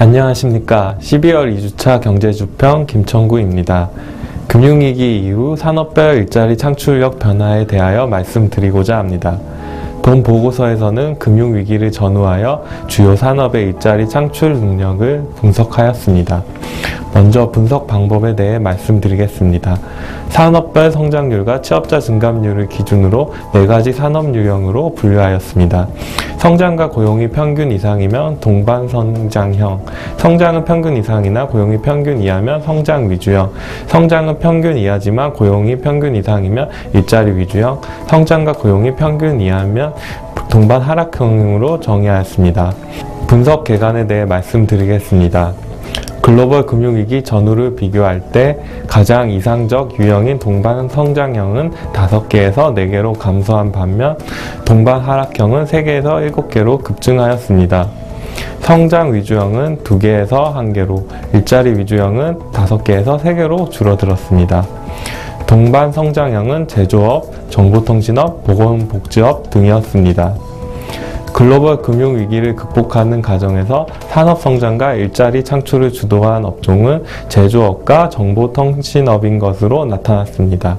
안녕하십니까. 12월 2주차 경제주평 김청구입니다. 금융위기 이후 산업별 일자리 창출력 변화에 대하여 말씀드리고자 합니다. 본 보고서에서는 금융위기를 전후하여 주요 산업의 일자리 창출 능력을 분석하였습니다. 먼저 분석 방법에 대해 말씀드리겠습니다. 산업별 성장률과 취업자 증감률을 기준으로 4가지 산업 유형으로 분류하였습니다. 성장과 고용이 평균 이상이면 동반 성장형, 성장은 평균 이상이나 고용이 평균 이하면 성장 위주형, 성장은 평균 이하지만 고용이 평균 이상이면 일자리 위주형, 성장과 고용이 평균 이하면 동반 하락형으로 정의하였습니다. 분석 개관에 대해 말씀드리겠습니다. 글로벌 금융위기 전후를 비교할 때 가장 이상적 유형인 동반 성장형은 5개에서 4개로 감소한 반면 동반 하락형은 3개에서 7개로 급증하였습니다. 성장 위주형은 2개에서 1개로, 일자리 위주형은 5개에서 3개로 줄어들었습니다. 동반 성장형은 제조업, 정보통신업, 보건복지업 등이었습니다. 글로벌 금융위기를 극복하는 과정에서 산업성장과 일자리 창출을 주도한 업종은 제조업과 정보통신업인 것으로 나타났습니다.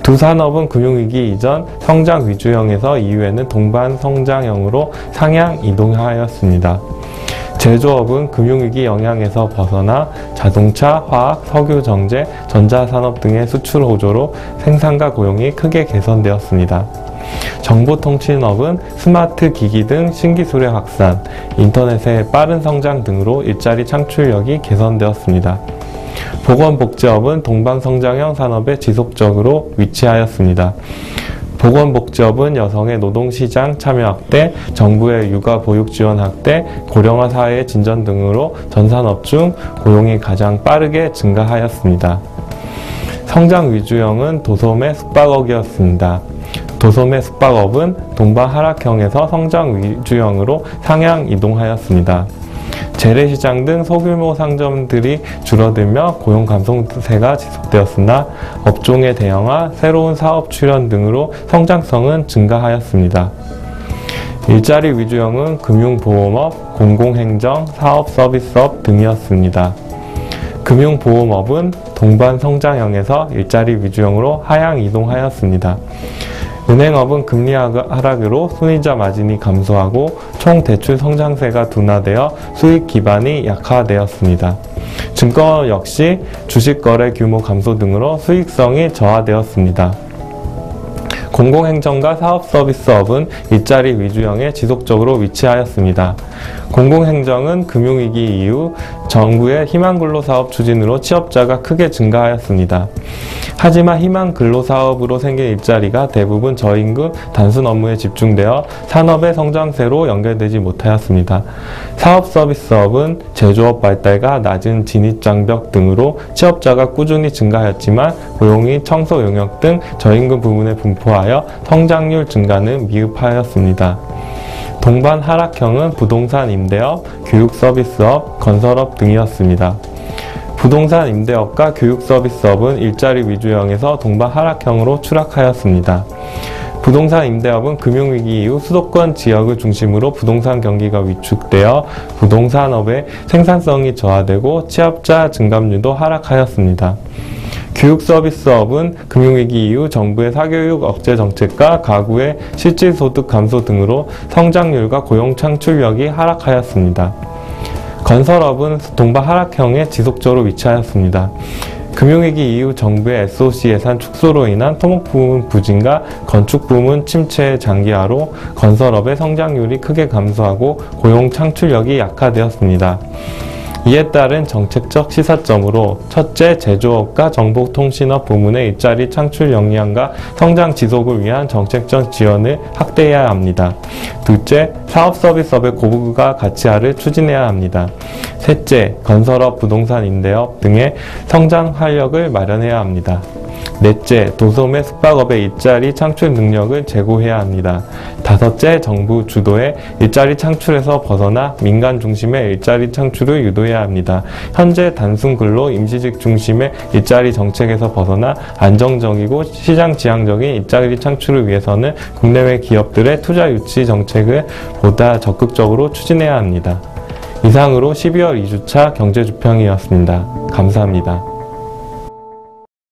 두 산업은 금융위기 이전 성장 위주형에서 이후에는 동반 성장형으로 상향 이동하였습니다. 제조업은 금융위기 영향에서 벗어나 자동차, 화학, 석유, 정제, 전자산업 등의 수출 호조로 생산과 고용이 크게 개선되었습니다. 정보통신업은 스마트 기기 등 신기술의 확산, 인터넷의 빠른 성장 등으로 일자리 창출력이 개선되었습니다. 보건복지업은 동반성장형 산업에 지속적으로 위치하였습니다. 보건복지업은 여성의 노동시장 참여 확대, 정부의 육아보육 지원 확대, 고령화 사회의 진전 등으로 전산업 중 고용이 가장 빠르게 증가하였습니다. 성장 위주형은 도소매 숙박업이었습니다. 도소매 숙박업은 동반 하락형에서 성장 위주형으로 상향 이동하였습니다. 재래시장 등 소규모 상점들이 줄어들며 고용 감소세가 지속되었으나 업종의 대형화, 새로운 사업 출현 등으로 성장성은 증가하였습니다. 일자리 위주형은 금융보험업, 공공행정, 사업서비스업 등이었습니다. 금융보험업은 동반 성장형에서 일자리 위주형으로 하향 이동하였습니다. 은행업은 금리 하락으로 순이자 마진이 감소하고 총 대출 성장세가 둔화되어 수익 기반이 약화되었습니다. 증권업 역시 주식거래 규모 감소 등으로 수익성이 저하되었습니다. 공공행정과 사업서비스업은 일자리 위주형에 지속적으로 위치하였습니다. 공공행정은 금융위기 이후 정부의 희망근로사업 추진으로 취업자가 크게 증가하였습니다. 하지만 희망근로사업으로 생긴 일자리가 대부분 저임금 단순 업무에 집중되어 산업의 성장세로 연결되지 못하였습니다. 사업서비스업은 제조업 발달과 낮은 진입장벽 등으로 취업자가 꾸준히 증가하였지만 고용이 청소 용역 등 저임금 부문에 분포하여 성장률 증가는 미흡하였습니다. 동반 하락형은 부동산 임대업, 교육 서비스업, 건설업 등이었습니다. 부동산 임대업과 교육 서비스업은 일자리 위주형에서 동반 하락형으로 추락하였습니다. 부동산 임대업은 금융위기 이후 수도권 지역을 중심으로 부동산 경기가 위축되어 부동산업의 생산성이 저하되고 취업자 증감률도 하락하였습니다. 교육 서비스업은 금융위기 이후 정부의 사교육 억제 정책과 가구의 실질소득 감소 등으로 성장률과 고용 창출력이 하락하였습니다. 건설업은 동반 하락형에 지속적으로 위치하였습니다. 금융위기 이후 정부의 SOC 예산 축소로 인한 토목부문 부진과 건축부문 침체의 장기화로 건설업의 성장률이 크게 감소하고 고용 창출력이 약화되었습니다. 이에 따른 정책적 시사점으로 첫째, 제조업과 정보통신업 부문의 일자리 창출 역량과 성장 지속을 위한 정책적 지원을 확대해야 합니다. 둘째, 사업서비스업의 고부가 가치화를 추진해야 합니다. 셋째, 건설업, 부동산 임대업 등의 성장 활력을 마련해야 합니다. 넷째, 도소매 숙박업의 일자리 창출 능력을 제고해야 합니다. 다섯째, 정부 주도의 일자리 창출에서 벗어나 민간 중심의 일자리 창출을 유도해야 합니다. 현재 단순 근로 임시직 중심의 일자리 정책에서 벗어나 안정적이고 시장 지향적인 일자리 창출을 위해서는 국내외 기업들의 투자 유치 정책을 보다 적극적으로 추진해야 합니다. 이상으로 12월 2주차 경제주평이었습니다. 감사합니다.